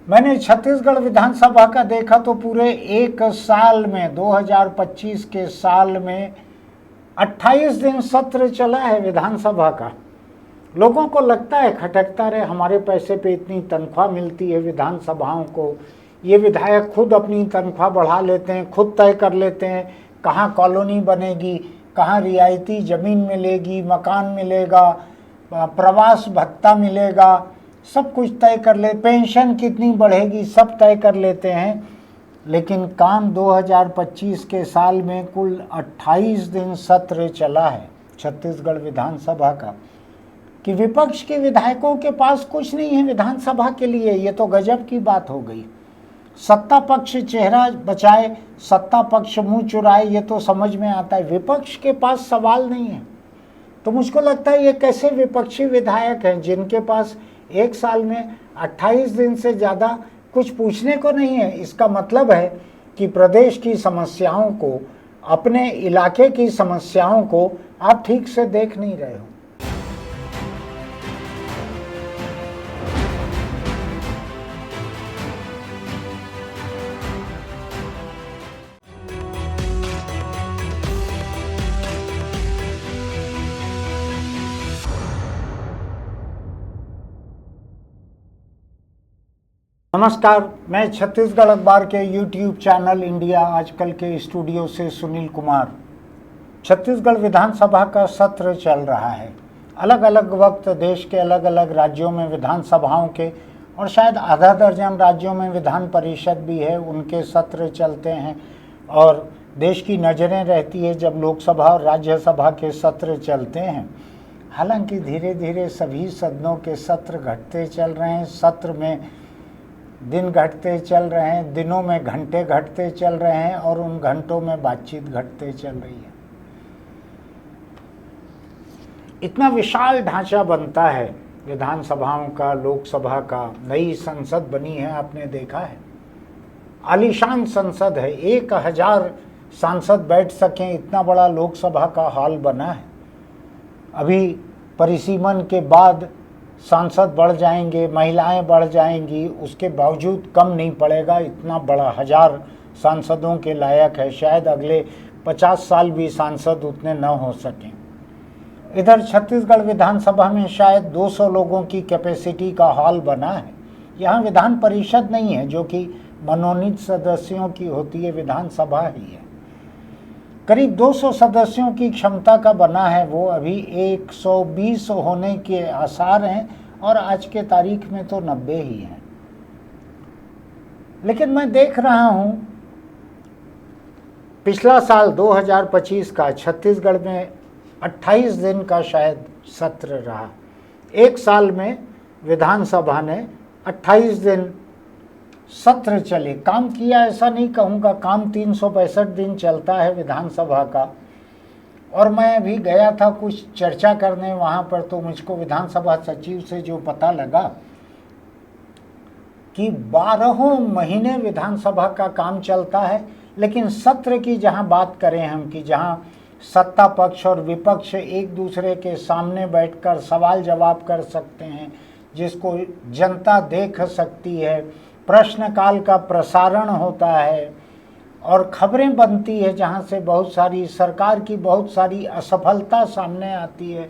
मैंने छत्तीसगढ़ विधानसभा का देखा तो पूरे एक साल में 2025 के साल में 28 दिन सत्र चला है विधानसभा का। लोगों को लगता है खटकता रहे, हमारे पैसे पे इतनी तनख्वाह मिलती है विधानसभाओं को, ये विधायक खुद अपनी तनख्वाह बढ़ा लेते हैं, खुद तय कर लेते हैं कहाँ कॉलोनी बनेगी, कहाँ रियायती ज़मीन मिलेगी, मकान मिलेगा, प्रवास भत्ता मिलेगा, सब कुछ तय कर ले, पेंशन कितनी बढ़ेगी, सब तय कर लेते हैं। लेकिन काम 2025 के साल में कुल 28 दिन सत्र चला है छत्तीसगढ़ विधानसभा का कि विपक्ष के विधायकों के पास कुछ नहीं है विधानसभा के लिए। ये तो गजब की बात हो गई। सत्ता पक्ष चेहरा बचाए, सत्ता पक्ष मुंह चुराए, ये तो समझ में आता है। विपक्ष के पास सवाल नहीं है। तो मुझको लगता है ये कैसे विपक्षी विधायक हैं जिनके पास एक साल में 28 दिन से ज़्यादा कुछ पूछने को नहीं है। इसका मतलब है कि प्रदेश की समस्याओं को, अपने इलाके की समस्याओं को आप ठीक से देख नहीं रहे हो। नमस्कार, मैं छत्तीसगढ़ अखबार के यूट्यूब चैनल इंडिया आजकल के स्टूडियो से सुनील कुमार। छत्तीसगढ़ विधानसभा का सत्र चल रहा है। अलग अलग वक्त देश के अलग अलग राज्यों में विधानसभाओं के और शायद आधा दर्जन राज्यों में विधान परिषद भी है, उनके सत्र चलते हैं और देश की नज़रें रहती है जब लोकसभा और राज्यसभा के सत्र चलते हैं। हालांकि धीरे धीरे सभी सदनों के सत्र घटते चल रहे हैं, सत्र में दिन घटते चल रहे हैं, दिनों में घंटे घटते चल रहे हैं और उन घंटों में बातचीत घटते चल रही है। इतना विशाल ढांचा बनता है विधानसभाओं का, लोकसभा का। नई संसद बनी है, आपने देखा है, आलीशान संसद है, 1000 सांसद बैठ सकें इतना बड़ा लोकसभा का हॉल बना है। अभी परिसीमन के बाद सांसद बढ़ जाएंगे, महिलाएं बढ़ जाएंगी, उसके बावजूद कम नहीं पड़ेगा, इतना बड़ा 1000 सांसदों के लायक है। शायद अगले 50 साल भी सांसद उतने न हो सकें। इधर छत्तीसगढ़ विधानसभा में शायद 200 लोगों की कैपेसिटी का हॉल बना है। यहाँ विधान परिषद नहीं है जो कि मनोनीत सदस्यों की होती है, विधानसभा ही है। करीब 200 सदस्यों की क्षमता का बना है वो, अभी 120 होने के आसार हैं और आज के तारीख में तो 90 ही हैं। लेकिन मैं देख रहा हूं पिछला साल 2025 का छत्तीसगढ़ में 28 दिन का शायद सत्र रहा। एक साल में विधानसभा ने 28 दिन सत्र चले, काम किया ऐसा नहीं कहूँगा, काम 365 दिन चलता है विधानसभा का। और मैं अभी गया था कुछ चर्चा करने वहाँ पर, तो मुझको विधानसभा सचिव से जो पता लगा कि 12 महीने विधानसभा का काम चलता है। लेकिन सत्र की जहाँ बात करें हम, कि जहाँ सत्ता पक्ष और विपक्ष एक दूसरे के सामने बैठकर सवाल जवाब कर सकते हैं, जिसको जनता देख सकती है, प्रश्नकाल का प्रसारण होता है और खबरें बनती है, जहां से बहुत सारी सरकार की बहुत सारी असफलता सामने आती है।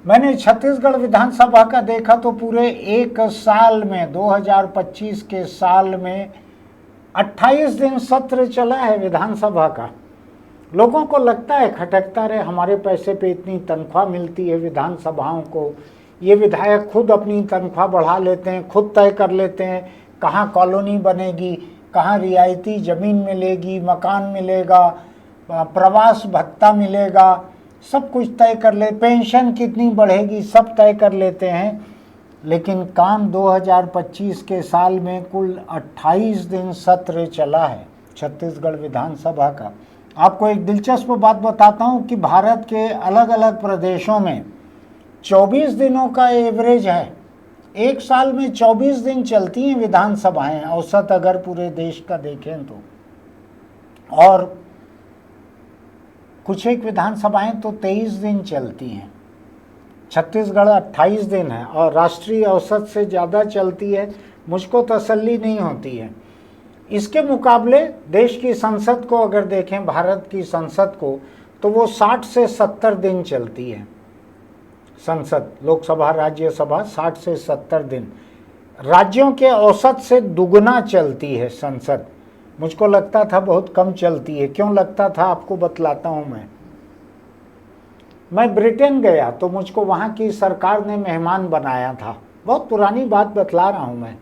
मैंने छत्तीसगढ़ विधानसभा का देखा तो पूरे एक साल में 2025 के साल में 28 दिन सत्र चला है विधानसभा का। लोगों को लगता है खटकता रहे, हमारे पैसे पे इतनी तनख्वाह मिलती है विधानसभाओं को, ये विधायक खुद अपनी तनख्वाह बढ़ा लेते हैं, खुद तय कर लेते हैं कहाँ कॉलोनी बनेगी, कहाँ रियायती ज़मीन मिलेगी, मकान मिलेगा, प्रवास भत्ता मिलेगा, सब कुछ तय कर ले, पेंशन कितनी बढ़ेगी, सब तय कर लेते हैं। लेकिन काम 2025 के साल में कुल 28 दिन सत्र चला है छत्तीसगढ़ विधानसभा का। आपको एक दिलचस्प बात बताता हूँ कि भारत के अलग अलग प्रदेशों में 24 दिनों का एवरेज है। एक साल में 24 दिन चलती हैं विधानसभाएं, औसत अगर पूरे देश का देखें तो। और कुछ एक विधानसभाएं तो 23 दिन चलती हैं। छत्तीसगढ़ 28 दिन है और राष्ट्रीय औसत से ज़्यादा चलती है मुझको तसल्ली नहीं होती है। इसके मुकाबले देश की संसद को अगर देखें, भारत की संसद को, तो वो 60 से 70 दिन चलती है संसद, लोकसभा राज्यसभा 60 से 70 दिन। राज्यों के औसत से दुगना चलती है संसद। मुझको लगता था बहुत कम चलती है। क्यों लगता था आपको बतलाता हूं। मैं ब्रिटेन गया तो मुझको वहाँ की सरकार ने मेहमान बनाया था। बहुत पुरानी बात बतला रहा हूँ मैं,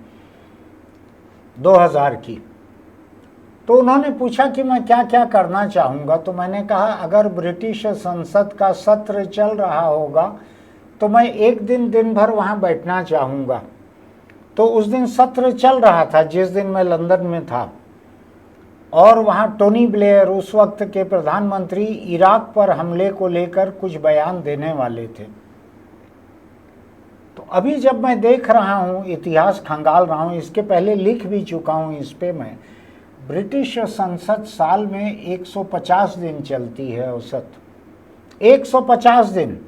2000 की। तो उन्होंने पूछा कि मैं क्या क्या करना चाहूँगा। तो मैंने कहा अगर ब्रिटिश संसद का सत्र चल रहा होगा तो मैं एक दिन भर वहाँ बैठना चाहूँगा। तो उस दिन सत्र चल रहा था जिस दिन मैं लंदन में था, और वहाँ टोनी ब्लेयर उस वक्त के प्रधानमंत्री इराक पर हमले को लेकर कुछ बयान देने वाले थे। तो अभी जब मैं देख रहा हूँ, इतिहास खंगाल रहा हूँ, इसके पहले लिख भी चुका हूँ इस पे मैं, ब्रिटिश संसद साल में 150 दिन चलती है औसत। 150 दिन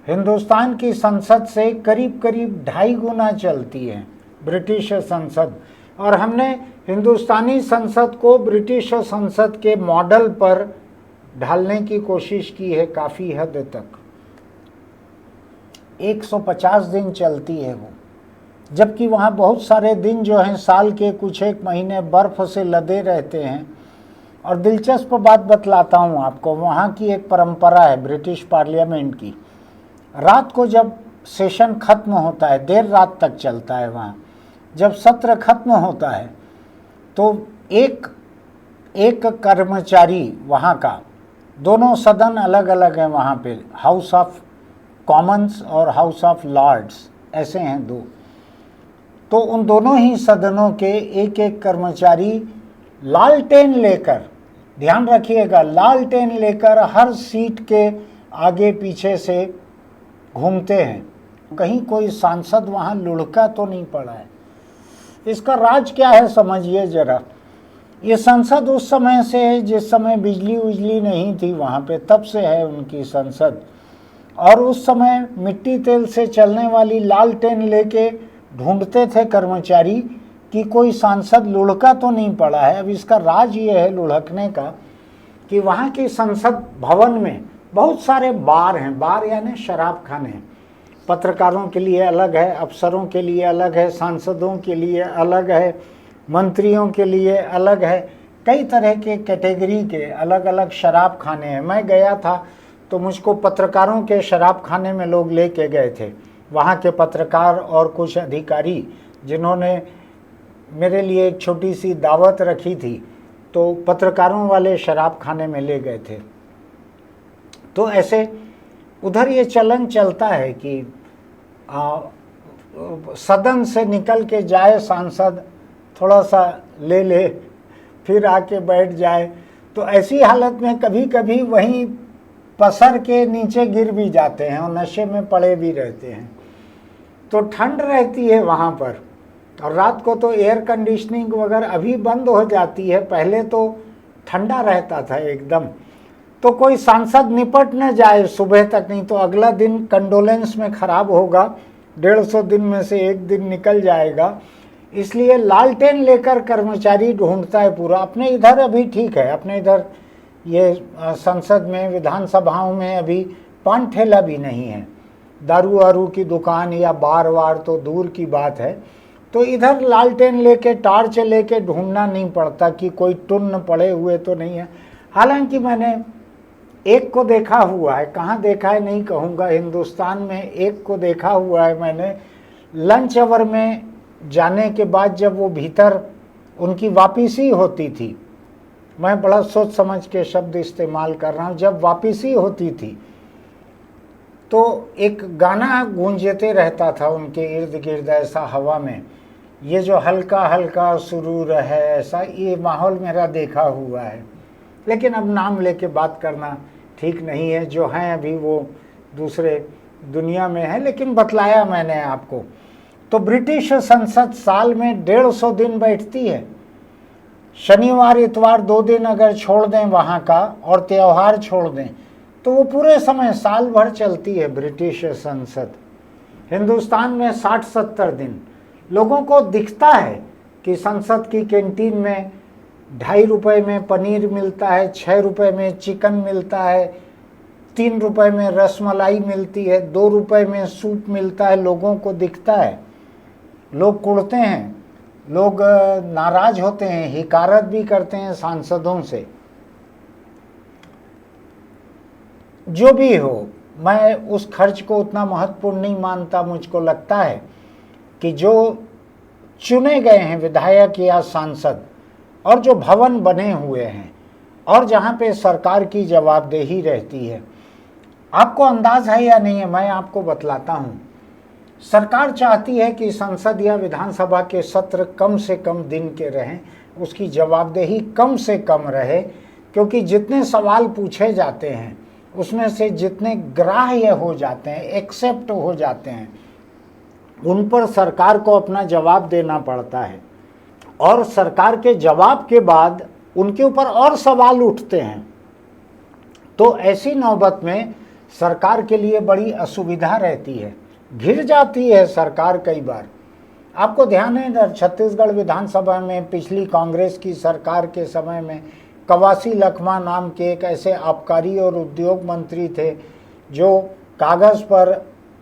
हिंदुस्तान की संसद से करीब करीब 2.5 गुना चलती है ब्रिटिश संसद। और हमने हिंदुस्तानी संसद को ब्रिटिश संसद के मॉडल पर ढालने की कोशिश की है काफ़ी हद तक। 150 दिन चलती है वो, जबकि वहाँ बहुत सारे दिन जो हैं साल के कुछ एक महीने बर्फ़ से लदे रहते हैं। और दिलचस्प बात बतलाता हूँ आपको, वहाँ की एक परंपरा है ब्रिटिश पार्लियामेंट की। रात को जब सेशन ख़त्म होता है, देर रात तक चलता है वहाँ, जब सत्र खत्म होता है तो एक कर्मचारी वहाँ का, दोनों सदन अलग अलग हैं वहाँ पे, हाउस ऑफ कॉमन्स और हाउस ऑफ लॉर्ड्स ऐसे हैं दो। तो उन दोनों ही सदनों के एक एक कर्मचारी लालटेन लेकर, ध्यान रखिएगा, लालटेन लेकर हर सीट के आगे पीछे से घूमते हैं। कहीं कोई सांसद वहाँ लुढ़का तो नहीं पड़ा है। इसका राज क्या है समझिए जरा। ये संसद उस समय से है जिस समय बिजली उजली नहीं थी वहाँ पे, तब से है उनकी संसद। और उस समय मिट्टी तेल से चलने वाली लालटेन लेके ढूंढते थे कर्मचारी कि कोई सांसद लुढ़का तो नहीं पड़ा है। अब इसका राज ये है लुढ़कने का कि वहाँ की संसद भवन में बहुत सारे बार हैं। बार यानी शराब खाने हैं। पत्रकारों के लिए अलग है, अफसरों के लिए अलग है, सांसदों के लिए अलग है, मंत्रियों के लिए अलग है। कई तरह के कैटेगरी के अलग अलग शराब खाने हैं। मैं गया था तो मुझको पत्रकारों के शराब खाने में लोग लेके गए थे, वहाँ के पत्रकार और कुछ अधिकारी, जिन्होंने मेरे लिए एक छोटी सी दावत रखी थी, तो पत्रकारों वाले शराब खाने में ले गए थे। तो ऐसे उधर ये चलन चलता है कि सदन से निकल के जाए सांसद, थोड़ा सा ले फिर आके बैठ जाए। तो ऐसी हालत में कभी कभी वहीं पसर के नीचे गिर भी जाते हैं और नशे में पड़े भी रहते हैं। तो ठंड रहती है वहाँ पर, और रात को तो एयर कंडीशनिंग वगैरह अभी बंद हो जाती है, पहले तो ठंडा रहता था एकदम। तो कोई सांसद निपट न जाए सुबह तक, नहीं तो अगला दिन कंडोलेंस में ख़राब होगा, 150 दिन में से एक दिन निकल जाएगा। इसलिए लालटेन लेकर कर्मचारी ढूंढता है पूरा। अपने इधर अभी ठीक है, अपने इधर ये संसद में, विधानसभाओं में अभी पान ठेला भी नहीं है, दारू वारू की दुकान या बार वार तो दूर की बात है। तो इधर लालटेन लेके, टार्च लेके ढूंढना नहीं पड़ता कि कोई टुन्न पड़े हुए तो नहीं है। हालांकि मैंने एक को देखा हुआ है, कहाँ देखा है नहीं कहूँगा, हिंदुस्तान में एक को देखा हुआ है मैंने। लंच आवर में जाने के बाद जब वो भीतर उनकी वापसी होती थी, मैं बड़ा सोच समझ के शब्द इस्तेमाल कर रहा हूँ, जब वापसी होती थी तो एक गाना गूंजते रहता था उनके इर्द गिर्द ऐसा हवा में, ये जो हल्का हल्का सुरूर है, ऐसा ये माहौल मेरा देखा हुआ है। लेकिन अब नाम लेके बात करना ठीक नहीं है, जो हैं अभी वो दूसरे दुनिया में है, लेकिन बतलाया मैंने आपको। तो ब्रिटिश संसद साल में 150 दिन बैठती है। शनिवार इतवार 2 दिन अगर छोड़ दें वहाँ का, और त्यौहार छोड़ दें, तो वो पूरे समय साल भर चलती है ब्रिटिश संसद। हिंदुस्तान में 60-70 दिन, लोगों को दिखता है कि संसद की कैंटीन में 2.5 रुपए में पनीर मिलता है, 6 रुपए में चिकन मिलता है, 3 रुपए में रसमलाई मिलती है, 2 रुपए में सूप मिलता है। लोगों को दिखता है, लोग कुड़ते हैं, लोग नाराज होते हैं, हिकारत भी करते हैं सांसदों से। जो भी हो, मैं उस खर्च को उतना महत्वपूर्ण नहीं मानता। मुझको लगता है कि जो चुने गए हैं विधायक या सांसद और जो भवन बने हुए हैं और जहाँ पे सरकार की जवाबदेही रहती है, आपको अंदाज है या नहीं है, मैं आपको बतलाता हूँ। सरकार चाहती है कि संसद या विधानसभा के सत्र कम से कम दिन के रहें, उसकी जवाबदेही कम से कम रहे, क्योंकि जितने सवाल पूछे जाते हैं उसमें से जितने ग्राह्य हो जाते हैं, एक्सेप्ट हो जाते हैं, उन पर सरकार को अपना जवाब देना पड़ता है। और सरकार के जवाब के बाद उनके ऊपर और सवाल उठते हैं। तो ऐसी नौबत में सरकार के लिए बड़ी असुविधा रहती है, घिर जाती है सरकार कई बार। आपको ध्यान है, छत्तीसगढ़ विधानसभा में पिछली कांग्रेस की सरकार के समय में कवासी लखमा नाम के एक ऐसे आबकारी और उद्योग मंत्री थे जो कागज़ पर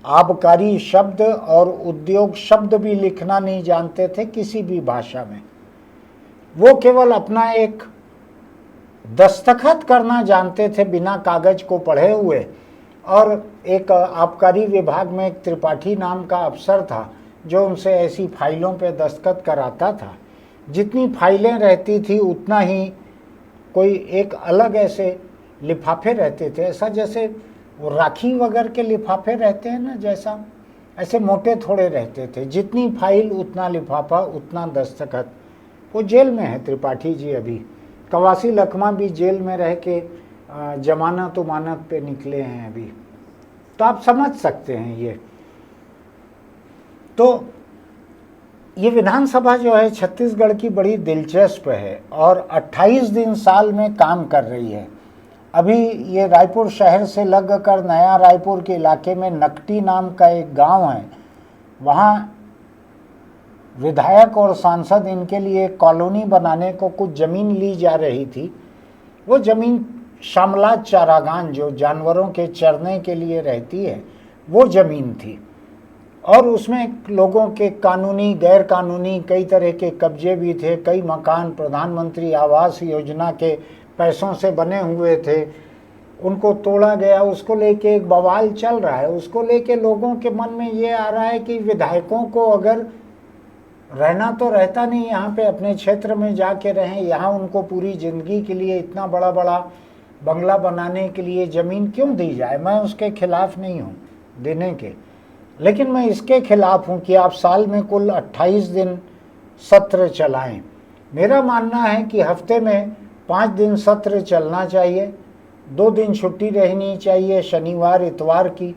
आबकारी शब्द और उद्योग शब्द भी लिखना नहीं जानते थे किसी भी भाषा में। वो केवल अपना एक दस्तखत करना जानते थे बिना कागज को पढ़े हुए। और एक आबकारी विभाग में एक त्रिपाठी नाम का अफसर था जो उनसे ऐसी फाइलों पे दस्तखत कराता था। जितनी फाइलें रहती थी उतना ही कोई एक अलग ऐसे लिफाफे रहते थे, ऐसा जैसे वो राखी वगैरह के लिफाफे रहते हैं ना, जैसा ऐसे मोटे थोड़े रहते थे। जितनी फाइल उतना लिफाफा उतना दस्तखत। वो जेल में है त्रिपाठी जी अभी। कवासी लखमा भी जेल में रह के जमानत उमानत पे निकले हैं अभी। तो आप समझ सकते हैं ये। तो ये विधानसभा जो है छत्तीसगढ़ की बड़ी दिलचस्प है और 28 दिन साल में काम कर रही है। अभी ये रायपुर शहर से लगकर नया रायपुर के इलाके में नकटी नाम का एक गांव है, वहाँ विधायक और सांसद इनके लिए कॉलोनी बनाने को कुछ ज़मीन ली जा रही थी। वो ज़मीन शामलात चारागान जो जानवरों के चरने के लिए रहती है, वो ज़मीन थी। और उसमें लोगों के कानूनी गैर कानूनी कई तरह के कब्जे भी थे। कई मकान प्रधानमंत्री आवास योजना के पैसों से बने हुए थे, उनको तोड़ा गया। उसको लेके एक बवाल चल रहा है। उसको लेके लोगों के मन में ये आ रहा है कि विधायकों को अगर रहना तो रहता नहीं, यहाँ पे अपने क्षेत्र में जाके रहें। यहाँ उनको पूरी ज़िंदगी के लिए इतना बड़ा बड़ा बंगला बनाने के लिए ज़मीन क्यों दी जाए। मैं उसके खिलाफ नहीं हूँ देने के, लेकिन मैं इसके खिलाफ हूँ कि आप साल में कुल 28 दिन सत्र चलाएं। मेरा मानना है कि हफ्ते में 5 दिन सत्र चलना चाहिए, 2 दिन छुट्टी रहनी चाहिए शनिवार इतवार की।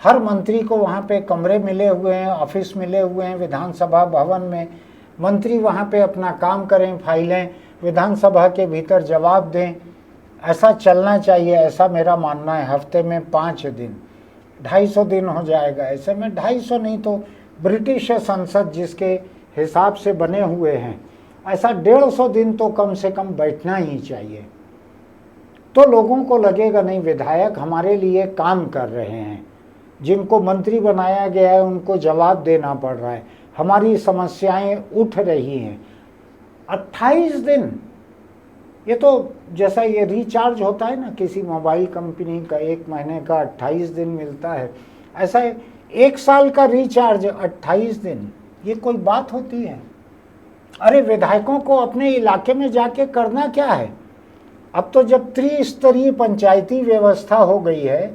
हर मंत्री को वहाँ पे कमरे मिले हुए हैं, ऑफिस मिले हुए हैं विधानसभा भवन में। मंत्री वहाँ पे अपना काम करें, फाइलें विधानसभा के भीतर जवाब दें। ऐसा चलना चाहिए, ऐसा मेरा मानना है। हफ्ते में 5 दिन, 250 दिन हो जाएगा। ऐसे में 250 नहीं तो ब्रिटिश संसद जिसके हिसाब से बने हुए हैं, ऐसा 150 दिन तो कम से कम बैठना ही चाहिए। तो लोगों को लगेगा नहीं, विधायक हमारे लिए काम कर रहे हैं, जिनको मंत्री बनाया गया है उनको जवाब देना पड़ रहा है, हमारी समस्याएं उठ रही हैं। 28 दिन, ये तो जैसा ये रिचार्ज होता है ना किसी मोबाइल कंपनी का, 1 महीने का 28 दिन मिलता है, ऐसा 1 साल का रिचार्ज 28 दिन, ये कोई बात होती है। अरे विधायकों को अपने इलाके में जाके करना क्या है। अब तो जब त्रिस्तरीय पंचायती व्यवस्था हो गई है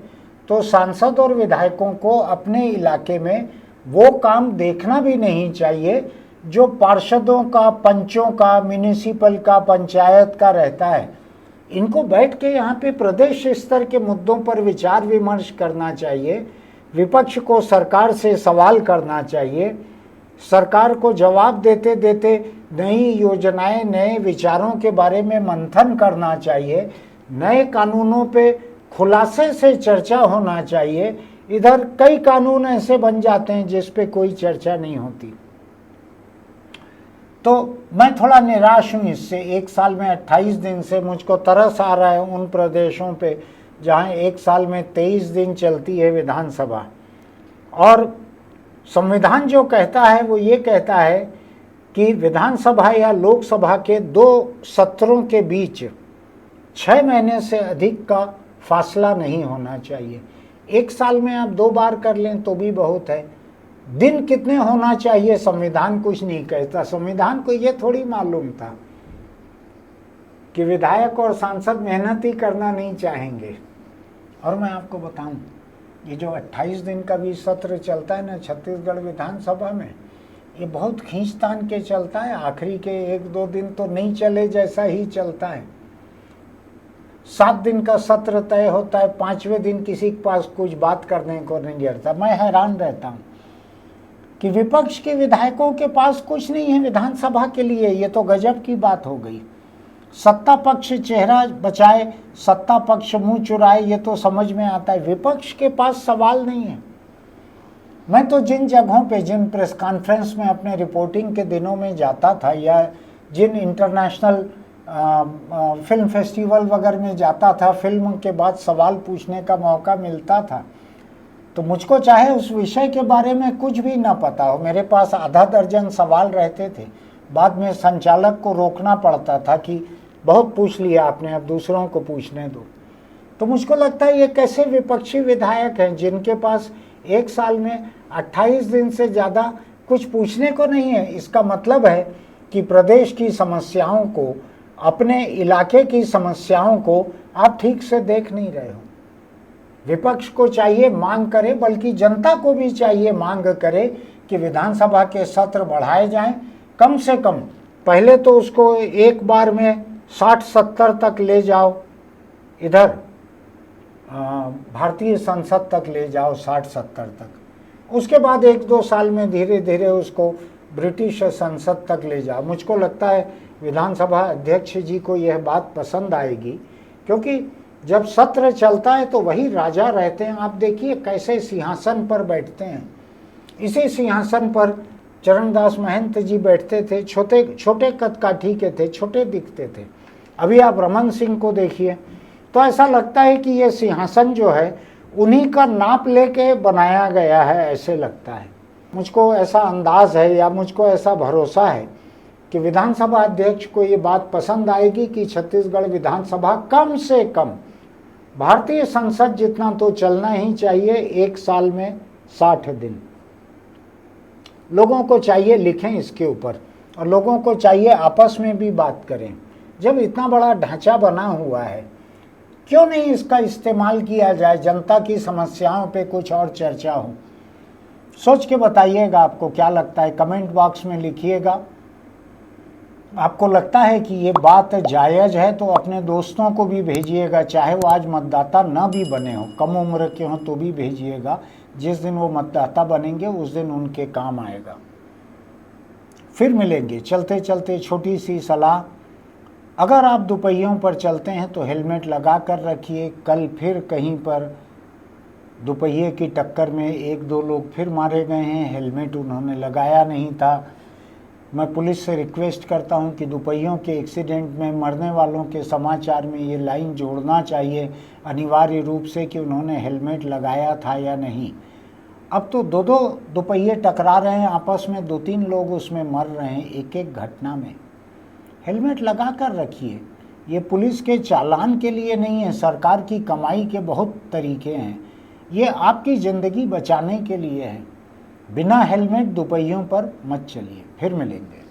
तो सांसद और विधायकों को अपने इलाके में वो काम देखना भी नहीं चाहिए जो पार्षदों का, पंचों का, म्यूनिसिपल का, पंचायत का रहता है। इनको बैठ के यहाँ पे प्रदेश स्तर के मुद्दों पर विचार विमर्श करना चाहिए। विपक्ष को सरकार से सवाल करना चाहिए, सरकार को जवाब देते देते नई योजनाएं, नए विचारों के बारे में मंथन करना चाहिए। नए कानूनों पे खुलासे से चर्चा होना चाहिए। इधर कई कानून ऐसे बन जाते हैं जिस पे कोई चर्चा नहीं होती। तो मैं थोड़ा निराश हूँ इससे। 1 साल में 28 दिन से मुझको तरस आ रहा है उन प्रदेशों पे जहाँ 1 साल में 23 दिन चलती है विधानसभा। और संविधान जो कहता है वो ये कहता है कि विधानसभा या लोकसभा के 2 सत्रों के बीच 6 महीने से अधिक का फासला नहीं होना चाहिए। 1 साल में आप 2 बार कर लें तो भी बहुत है। दिन कितने होना चाहिए संविधान कुछ नहीं कहता। संविधान को ये थोड़ी मालूम था कि विधायक और सांसद मेहनत ही करना नहीं चाहेंगे। और मैं आपको बताऊं, ये जो 28 दिन का भी सत्र चलता है ना छत्तीसगढ़ विधानसभा में, ये बहुत खींचतान के चलता है। आखिरी के 1-2 दिन तो नहीं चले जैसा ही चलता है। 7 दिन का सत्र तय होता है, 5वें दिन किसी के पास कुछ बात करने को नहीं गिरता। मैं हैरान रहता हूँ कि विपक्ष के विधायकों के पास कुछ नहीं है विधानसभा के लिए। ये तो गजब की बात हो गई। सत्ता पक्ष चेहरा बचाए, सत्ता पक्ष मुंह चुराए, ये तो समझ में आता है। विपक्ष के पास सवाल नहीं है। मैं तो जिन जगहों पे, जिन प्रेस कॉन्फ्रेंस में अपने रिपोर्टिंग के दिनों में जाता था या जिन इंटरनेशनल फिल्म फेस्टिवल वगैरह में जाता था, फिल्म के बाद सवाल पूछने का मौका मिलता था, तो मुझको चाहे उस विषय के बारे में कुछ भी ना पता हो, मेरे पास आधा दर्जन सवाल रहते थे। बाद में संचालक को रोकना पड़ता था कि बहुत पूछ लिया आपने, अब दूसरों को पूछने दो। तो मुझको लगता है ये कैसे विपक्षी विधायक हैं जिनके पास 1 साल में 28 दिन से ज़्यादा कुछ पूछने को नहीं है। इसका मतलब है कि प्रदेश की समस्याओं को, अपने इलाके की समस्याओं को आप ठीक से देख नहीं रहे हो। विपक्ष को चाहिए मांग करे, बल्कि जनता को भी चाहिए मांग करे कि विधानसभा के सत्र बढ़ाए जाएं। कम से कम पहले तो उसको एक बार में 60-70 तक ले जाओ, इधर भारतीय संसद तक ले जाओ 60-70 तक। उसके बाद 1-2 साल में धीरे धीरे उसको ब्रिटिश संसद तक ले जाओ। मुझको लगता है विधानसभा अध्यक्ष जी को यह बात पसंद आएगी, क्योंकि जब सत्र चलता है तो वही राजा रहते हैं। आप देखिए कैसे सिंहासन पर बैठते हैं। इसी सिंहासन पर चरणदास महंत जी बैठते थे। छोटे कद काठी के थे, छोटे दिखते थे। अभी आप रमन सिंह को देखिए तो ऐसा लगता है कि ये सिंहासन जो है उन्हीं का नाप लेके बनाया गया है, ऐसे लगता है। मुझको ऐसा अंदाज है या मुझको ऐसा भरोसा है कि विधानसभा अध्यक्ष को ये बात पसंद आएगी कि छत्तीसगढ़ विधानसभा कम से कम भारतीय संसद जितना तो चलना ही चाहिए। 1 साल में 60 दिन लोगों को चाहिए लिखें इसके ऊपर, और लोगों को चाहिए आपस में भी बात करें। जब इतना बड़ा ढांचा बना हुआ है, क्यों नहीं इसका इस्तेमाल किया जाए, जनता की समस्याओं पे कुछ और चर्चा हो। सोच के बताइएगा आपको क्या लगता है, कमेंट बॉक्स में लिखिएगा। आपको लगता है कि ये बात जायज़ है तो अपने दोस्तों को भी भेजिएगा, चाहे वो आज मतदाता न भी बने हो, कम उम्र के हों तो भी भेजिएगा। जिस दिन वो मतदाता बनेंगे उस दिन उनके काम आएगा। फिर मिलेंगे। चलते चलते छोटी सी सलाह, अगर आप दोपहियों पर चलते हैं तो हेलमेट लगा कर रखिए। कल फिर कहीं पर दोपहिए की टक्कर में 1-2 लोग फिर मारे गए हैं, हेलमेट उन्होंने लगाया नहीं था। मैं पुलिस से रिक्वेस्ट करता हूं कि दोपहियों के एक्सीडेंट में मरने वालों के समाचार में ये लाइन जोड़ना चाहिए अनिवार्य रूप से कि उन्होंने हेलमेट लगाया था या नहीं। अब तो 2-2 दोपहिए टकरा रहे हैं आपस में, 2-3 लोग उसमें मर रहे हैं एक घटना में। हेलमेट लगा कर रखिए। ये पुलिस के चालान के लिए नहीं है, सरकार की कमाई के बहुत तरीके हैं। ये आपकी ज़िंदगी बचाने के लिए है। बिना हेलमेट दोपहियों पर मत चलिए। फिर मिलेंगे।